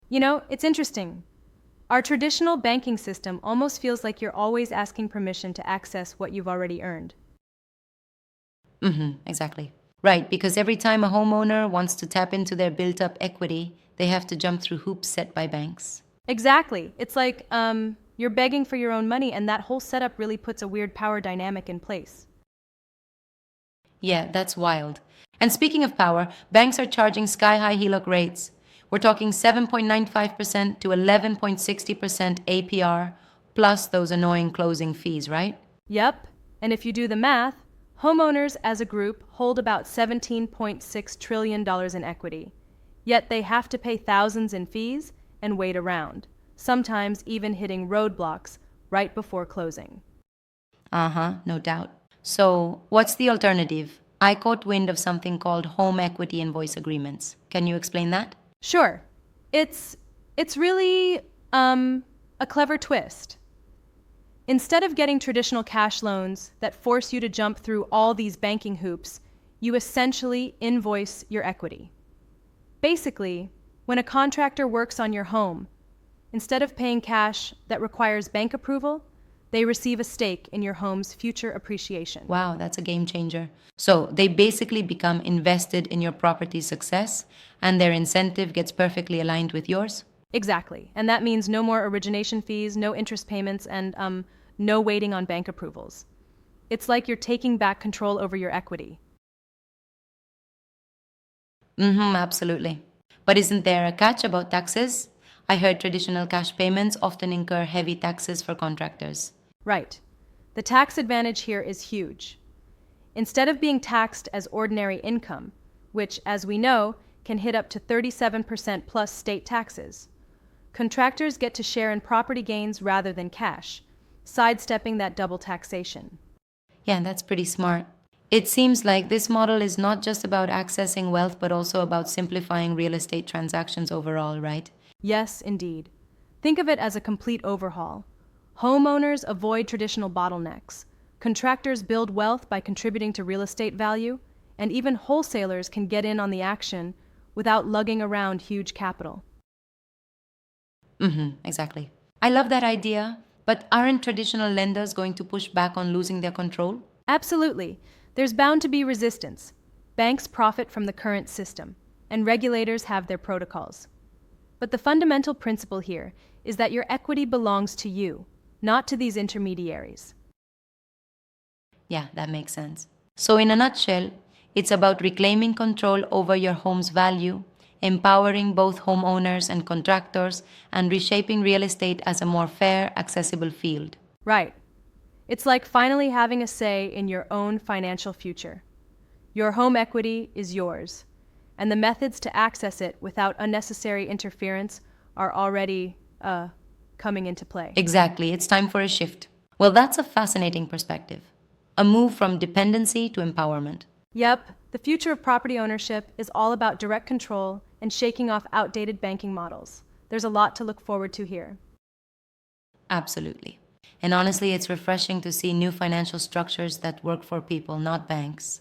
You know, it's interesting. Our traditional banking system almost feels like you're always asking permission to access what you've already earned. Exactly. Right, because every time a homeowner wants to tap into their built up equity, they have to jump through hoops set by banks. Exactly. It's like you're begging for your own money, and that whole setup really puts a weird power dynamic in place. Yeah, that's wild. And speaking of power, banks are charging sky high HELOC rates. We're talking 7.95% to 11.60% APR, plus those annoying closing fees, right? Yep. And if you do the math, homeowners as a group hold about $17.6 trillion in equity. Yet they have to pay thousands in fees and wait around, sometimes even hitting roadblocks right before closing. Uh huh, no doubt. So, what's the alternative? I caught wind of something called home equity invoice agreements. Can you explain that? Sure. It's it's really a clever twist. Instead of getting traditional cash loans that force you to jump through all these banking hoops, you essentially invoice your equity. Basically, when a contractor works on your home, instead of paying cash that requires bank approval, they receive a stake in your home's future appreciation. Wow, that's a game changer. So, they basically become invested in your property's success, and their incentive gets perfectly aligned with yours? Exactly. And that means no more origination fees, no interest payments, and no waiting on bank approvals. It's like you're taking back control over your equity. Absolutely. But isn't there a catch about taxes? I heard traditional cash payments often incur heavy taxes for contractors. Right. The tax advantage here is huge. Instead of being taxed as ordinary income, which, as we know, can hit up to 37% plus state taxes, contractors get to share in property gains rather than cash, sidestepping that double taxation. Yeah, that's pretty smart. It seems like this model is not just about accessing wealth, but also about simplifying real estate transactions overall, right? Yes, indeed. Think of it as a complete overhaul. Homeowners avoid traditional bottlenecks. Contractors build wealth by contributing to real estate value, and even wholesalers can get in on the action without lugging around huge capital. Exactly. I love that idea, but aren't traditional lenders going to push back on losing their control? Absolutely. There's bound to be resistance. Banks profit from the current system, and regulators have their protocols. But the fundamental principle here is that your equity belongs to you, not to these intermediaries. Yeah, that makes sense. So, in a nutshell, it's about reclaiming control over your home's value, empowering both homeowners and contractors, and reshaping real estate as a more fair, accessible field. Right. It's like finally having a say in your own financial future. Your home equity is yours, and the methods to access it without unnecessary interference are already coming into play. Exactly, it's time for a shift. Well, that's a fascinating perspective. A move from dependency to empowerment. Yep, the future of property ownership is all about direct control and shaking off outdated banking models. There's a lot to look forward to here. Absolutely. And honestly, it's refreshing to see new financial structures that work for people, not banks.